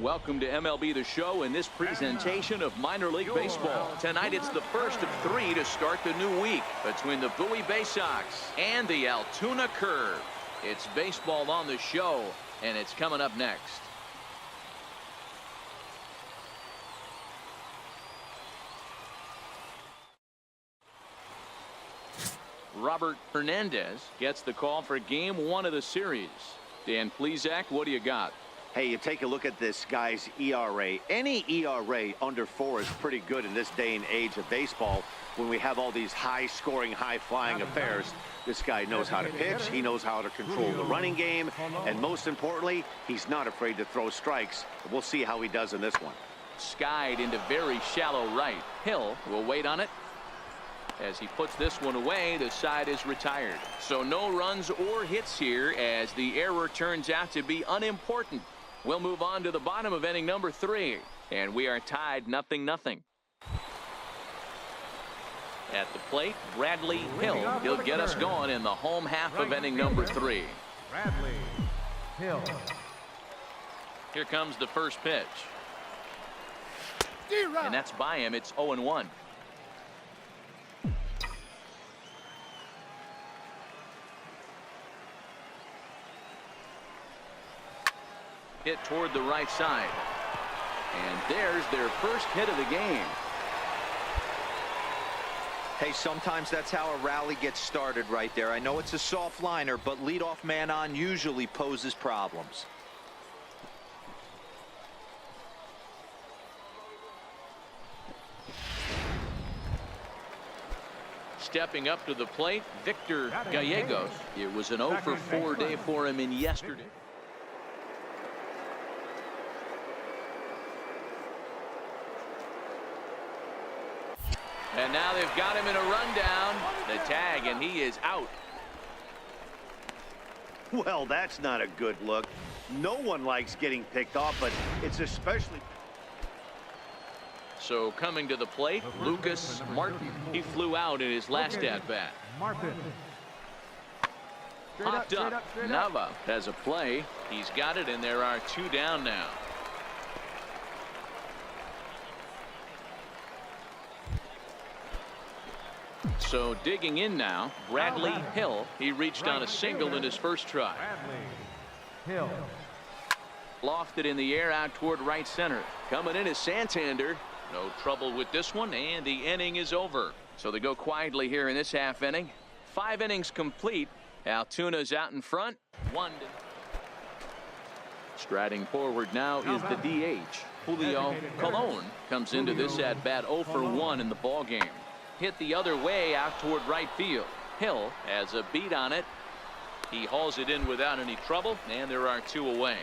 Welcome to MLB The Show in this presentation of minor league baseball. Tonight it's the first of three to start the new week between the Bowie Baysox and the Altoona Curve. It's baseball on the show, and it's coming up next. Robert Hernandez gets the call for game one of the series. Dan Plesac, what do you got? Hey, you take a look at this guy's ERA. Any ERA under 4 is pretty good in this day and age of baseball when we have all these high-scoring, high-flying affairs. This guy knows how to pitch. He knows how to control the running game. And most importantly, he's not afraid to throw strikes. We'll see how he does in this one. Skied into very shallow right. Hill will wait on it. As he puts this one away, the side is retired. So no runs or hits here as the error turns out to be unimportant. We'll move on to the bottom of inning number 3. And we are tied 0-0. At the plate, Bradley Hill. He'll get us going in the home half of inning number 3. Bradley Hill. Here comes the first pitch. And that's by him. It's 0-1. Hit toward the right side. And there's their first hit of the game. Hey, sometimes that's how a rally gets started right there. I know it's a soft liner, but leadoff man on usually poses problems. Stepping up to the plate, Victor Gallegos. It was an 0-for-4 day for him in yesterday. And now they've got him in a rundown. The tag, and he is out. Well, that's not a good look. No one likes getting picked off, but it's especially... So coming to the plate, Lucas Martin. He flew out in his last at-bat. Martin. Popped up. Nava has a play. He's got it, and there are 2 down now. So digging in now, Bradley Hill. He reached on a single in his first try. Bradley Hill. Lofted in the air out toward right center. Coming in is Santander. No trouble with this one, and the inning is over. So they go quietly here in this half inning. 5 innings complete. Altoona's out in front. 1. Striding forward now is the DH. Julio Colon comes into this at bat 0-for-1 in the ball game. Hit the other way out toward right field. Hill has a beat on it. He hauls it in without any trouble, and there are 2 away.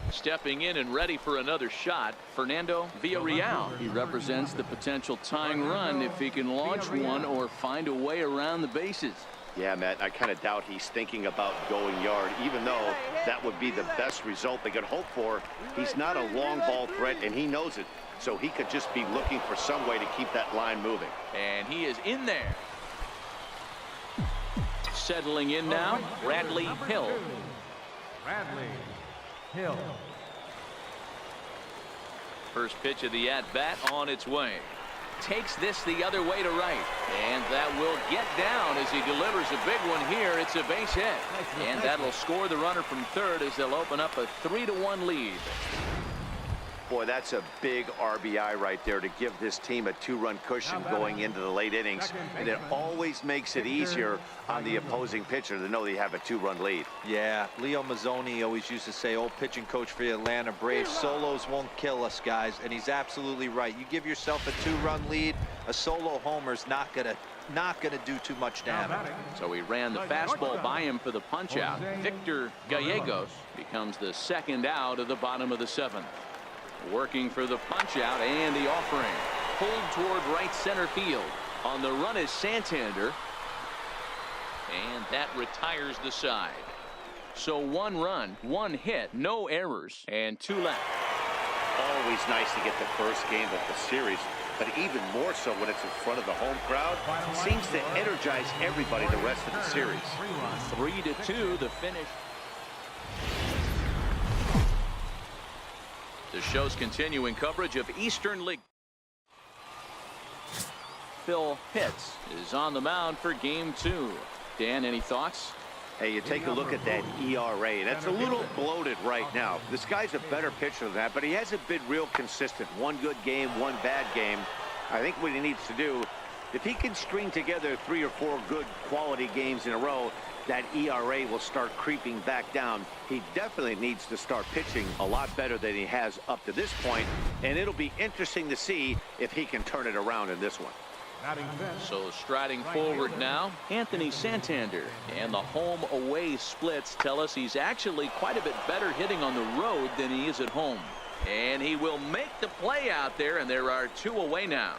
Stepping in and ready for another shot, Fernando Villarreal. He represents the potential tying run if he can launch one or find a way around the bases. Yeah, Matt, I kind of doubt he's thinking about going yard, even though that would be the best result they could hope for. He's not a long ball threat, and he knows it. So he could just be looking for some way to keep that line moving. And he is in there. Settling in now, Bradley Hill. Bradley Hill. First pitch of the at-bat on its way. Takes this the other way to right, and that will get down as he delivers a big one here. It's a base hit, and that'll score the runner from third as they'll open up a 3-1 lead. Boy, that's a big RBI right there to give this team a 2-run cushion going into the late innings, and it always makes it easier on the opposing pitcher to know they have a 2-run lead. Yeah, Leo Mazzoni always used to say, old pitching coach for the Atlanta Braves, solos won't kill us, guys, and he's absolutely right. You give yourself a 2-run lead, a solo homer's not gonna do too much damage. So he ran the fastball by him for the punch out. Victor Gallegos becomes the second out of the bottom of the 7th. Working for the punch out and the offering. Pulled toward right center field. On the run is Santander. And that retires the side. So 1 run, 1 hit, no errors, and 2 left. Always nice to get the first game of the series but even more so when it's in front of the home crowd. Seems to energize everybody the rest of the series. 3-2 the finish. The show's continuing coverage of Eastern League. Phil Pitts is on the mound for game 2. Dan, any thoughts? Hey, you take a look at that ERA. That's a little bloated right now. This guy's a better pitcher than that, but he hasn't been real consistent. One good game, one bad game. I think what he needs to do, if he can string together 3 or 4 good quality games in a row, that ERA will start creeping back down. He definitely needs to start pitching a lot better than he has up to this point, and it'll be interesting to see if he can turn it around in this one. So striding forward now, Anthony Santander. And the home-away splits tell us he's actually quite a bit better hitting on the road than he is at home. And he will make the play out there, and there are 2 away now.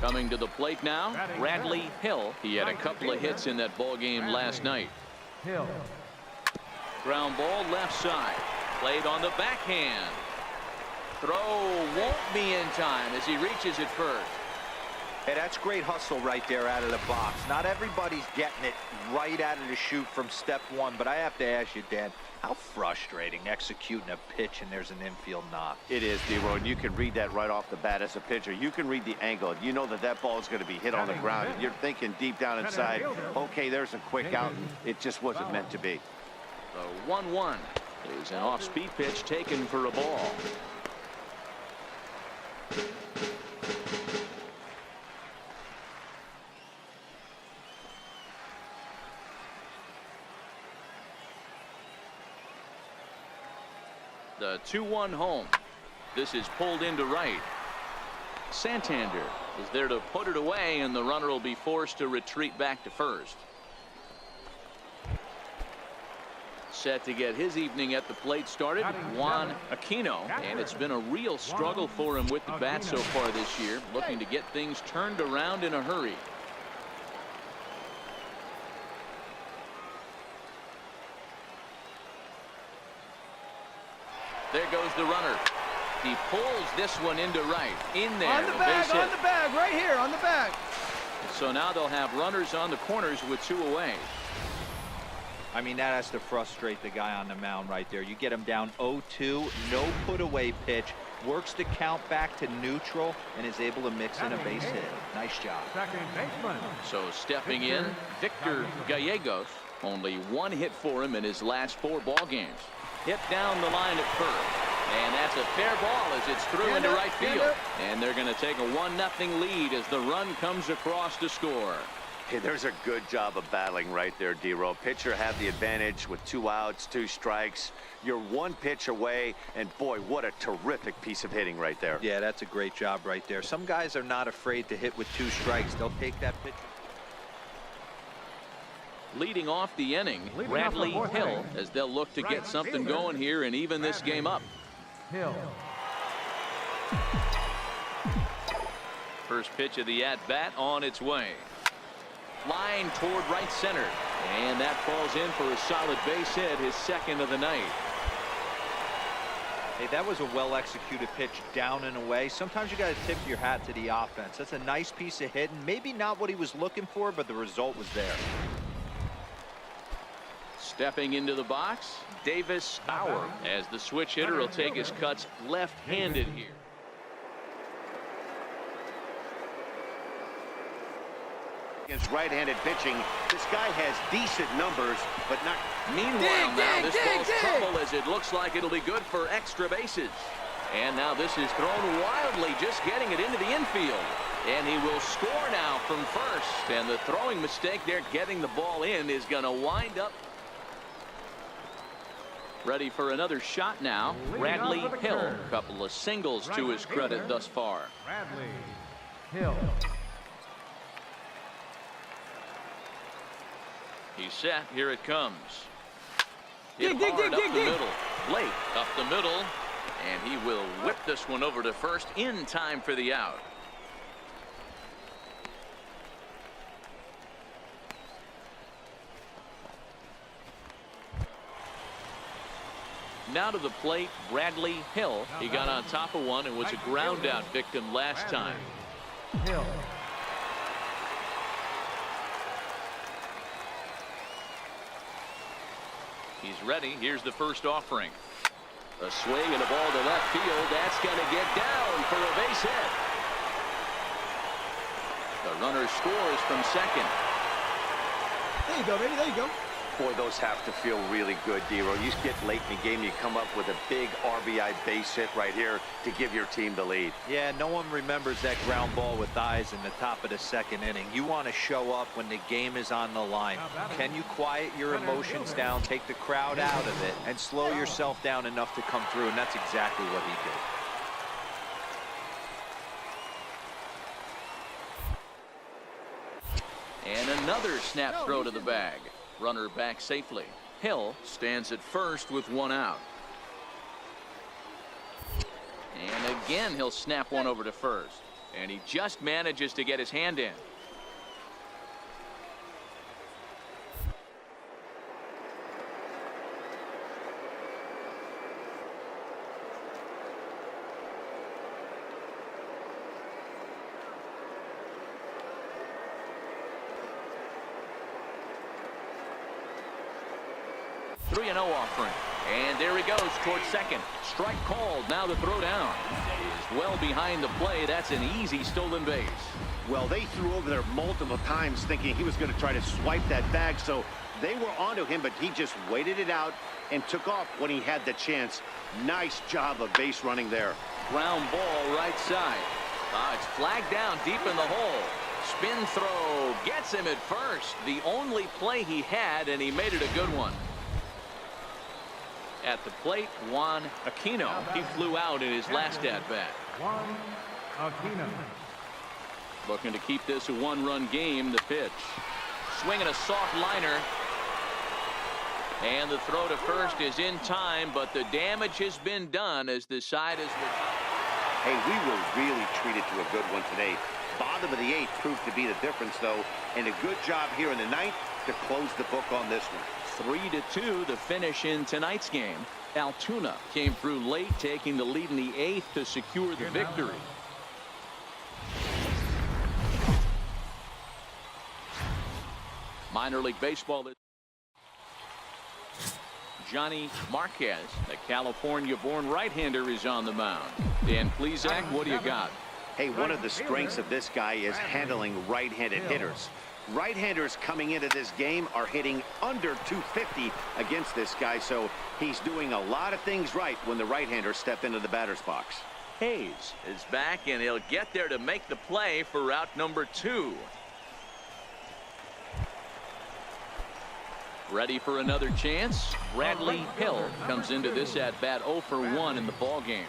Coming to the plate now, Bradley Hill. He had a couple of hits in that ball game last night. Hill. Ground ball left side. Played on the backhand. Throw won't be in time as he reaches it first. Hey, that's great hustle right there out of the box. Not everybody's getting it right out of the chute from step 1, but I have to ask you, Dan, how frustrating executing a pitch and there's an infield knock. It is, D-Roy, and you can read that right off the bat as a pitcher. You can read the angle. You know that that ball is going to be hit on the ground, and you're thinking deep down inside, okay, there's a quick out, and it just wasn't meant to be. The 1-1 is an off-speed pitch taken for a ball. The 2-1 home. This is pulled into right. Santander is there to put it away, and the runner will be forced to retreat back to first. Set to get his evening at the plate started, Juan Aquino, and it's been a real struggle for him with the bat so far this year, looking to get things turned around in a hurry. There goes the runner. He pulls this one into right. In there. On the bag, right here, on the bag. So now they'll have runners on the corners with 2 away. I mean, that has to frustrate the guy on the mound right there. You get him down 0-2, no put away pitch, works the count back to neutral, and is able to mix in a base hit. Nice job. Second baseman. So stepping in, Victor Gallegos. Only 1 hit for him in his last 4 ball games. Hit down the line at first, and that's a fair ball as it's through into right field. And they're going to take a 1-0 lead as the run comes across to score. Hey, there's a good job of battling right there, D-Row. Pitcher had the advantage with 2 outs, 2 strikes. You're 1 pitch away, and boy, what a terrific piece of hitting right there. Yeah, that's a great job right there. Some guys are not afraid to hit with 2 strikes. They'll take that pitch. Leading off the inning, Bradley Hill, as they'll look to get something going here and even this game up. Hill. First pitch of the at-bat on its way. Line toward right center, and that falls in for a solid base hit, his 2nd of the night. Hey, that was a well-executed pitch down and away. Sometimes you got to tip your hat to the offense. That's a nice piece of hitting. Maybe not what he was looking for, but the result was there. Stepping into the box, Davis Bauer, as the switch hitter will take his cuts left-handed here. Against right-handed pitching, this guy has decent numbers, but not. Meanwhile, now this ball's trouble as it looks like it'll be good for extra bases. And now this is thrown wildly, just getting it into the infield. And he will score now from first. And the throwing mistake there, getting the ball in, is going to wind up. Ready for another shot now. Bradley Hill. Couple of singles to his credit thus far. Bradley Hill. He's set. Here it comes. Hit hard up the middle. Blake up the middle. And he will whip this one over to first in time for the out. Now to the plate, Bradley Hill. He got on top of one and was a ground out victim last time. Hill. He's ready. Here's the first offering. A swing and a ball to left field. That's going to get down for a base hit. The runner scores from second. There you go, baby. There you go. Boy, those have to feel really good, D-Row. You get late in the game, you come up with a big RBI base hit right here to give your team the lead. Yeah, no one remembers that ground ball with eyes in the top of the second inning. You want to show up when the game is on the line. Can you quiet your emotions down, take the crowd out of it, and slow yourself down enough to come through? And that's exactly what he did. And another snap throw to the bag. Runner back safely. Hill stands at first with one out. And again, he'll snap one over to first. And he just manages to get his hand in. Three 3-0 offering. And there he goes towards second. Strike called. Now the throw down is well behind the play. That's an easy stolen base. Well, they threw over there multiple times thinking he was going to try to swipe that bag, so they were onto him, but he just waited it out and took off when he had the chance. Nice job of base running there. Ground ball right side. It's flagged down deep in the hole. Spin throw gets him at first. The only play he had, and he made it a good one. At the plate, Juan Aquino. He flew out in his last at-bat. Juan Aquino. Looking to keep this a one-run game. The pitch. Swinging a soft liner. And the throw to first is in time, but the damage has been done as the side is... Hey, we were really treated to a good one today. Bottom of the eighth proved to be the difference, though, and a good job here in the ninth to close the book on this one. 3-2 the finish in tonight's game. Altoona came through late, taking the lead in the eighth to secure the victory. Minor League Baseball. Johnny Marquez, the California-born right-hander, is on the mound. Dan Plesac, what do you got? Hey, one of the strengths of this guy is handling right-handed hitters. Right-handers coming into this game are hitting under 250 against this guy, so he's doing a lot of things right when the right-handers step into the batter's box. Hayes is back, and he'll get there to make the play for route number 2. Ready for another chance. Bradley Hill comes into this at-bat 0 for 1 in the ball game.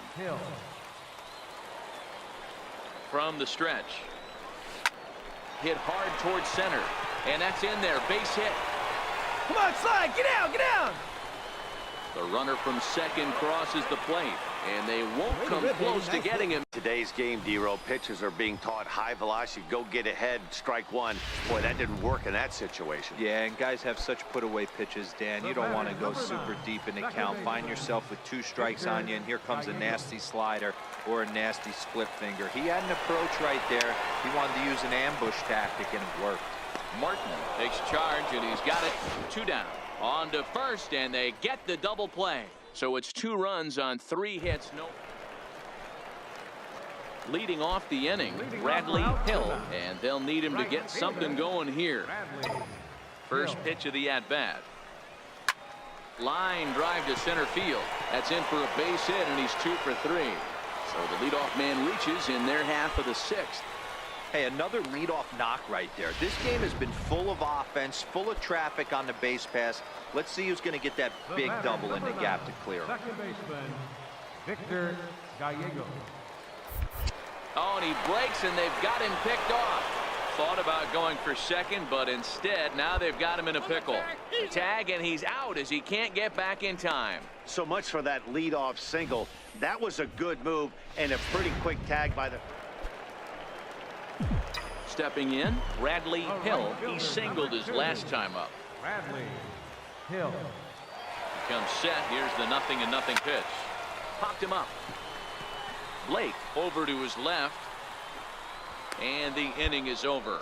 From the stretch. Hit hard towards center, and that's in there. Base hit. Come on, slide. Get out, get out. The runner from second crosses the plate, and they won't come close to getting him. Today's game, D-Row, pitchers are being taught high velocity, go get ahead, strike one. Boy, that didn't work in that situation. Yeah, and guys have such put-away pitches, Dan. You don't want to go super deep in the count. Find yourself with 2 strikes on you, and here comes a nasty slider or a nasty split finger. He had an approach right there. He wanted to use an ambush tactic, and it worked. Martin takes charge, and he's got it 2 down. On to first, and they get the double play. So it's 2 runs on 3 hits. No. Leading off the inning, Bradley Hill, and they'll need him to get something going here. First pitch of the at-bat. Line drive to center field. That's in for a base hit, and he's 2 for 3. So the leadoff man reaches in their half of the 6th. Hey, another leadoff knock right there. This game has been full of offense, full of traffic on the base pass. Let's see who's going to get that big double in the gap to clear him. Second baseman, Victor Gallego. Oh, and he breaks, and they've got him picked off. Thought about going for second, but instead, now they've got him in a pickle. Tag, and he's out as he can't get back in time. So much for that leadoff single. That was a good move and a pretty quick tag by the... Stepping in, Bradley Hill. He singled his last time up. Bradley Hill. comes set. Here's the 0-0 pitch. Popped him up. Blake over to his left. And the inning is over.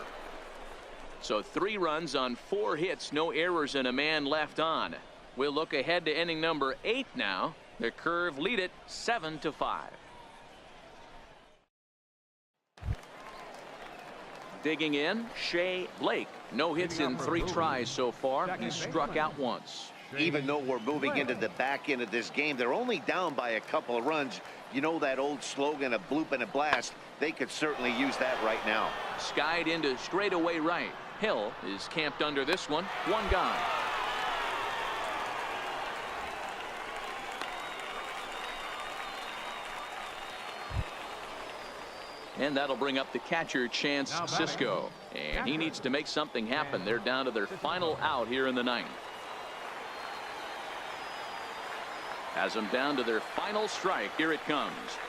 So 3 runs on 4 hits, no errors, and a man left on. We'll look ahead to inning number 8 now. The Curve lead it 7-5. Digging in, Shea Blake. No hits in 3 tries so far. He struck out once. Even though we're moving into the back end of this game, they're only down by a couple of runs. You know that old slogan, a bloop and a blast. They could certainly use that right now. Skied into straightaway right. Hill is camped under this one. 1 gone. And that'll bring up the catcher, Chance Sisco. And he needs to make something happen. They're down to their final out here in the 9th. Has them down to their final strike. Here it comes.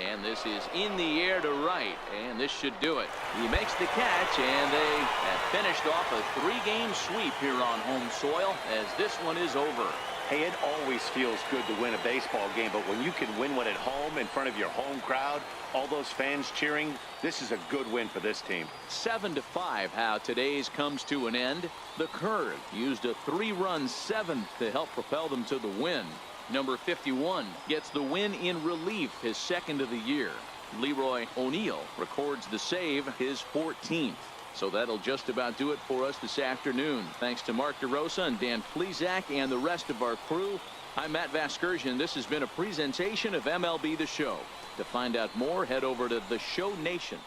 And this is in the air to right. And this should do it. He makes the catch, and they have finished off a 3-game sweep here on home soil as this one is over. Hey, it always feels good to win a baseball game, but when you can win one at home in front of your home crowd, all those fans cheering, this is a good win for this team. 7-5 how today's comes to an end. The Curve used a 3-run 7th to help propel them to the win. Number 51 gets the win in relief, his 2nd of the year. Leroy O'Neill records the save, his 14th. So that'll just about do it for us this afternoon. Thanks to Mark DeRosa and Dan Plesac and the rest of our crew. I'm Matt Vasgersian. This has been a presentation of MLB The Show. To find out more, head over to theshownation.com.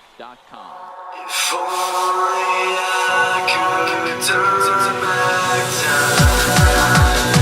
If only I could turn back time.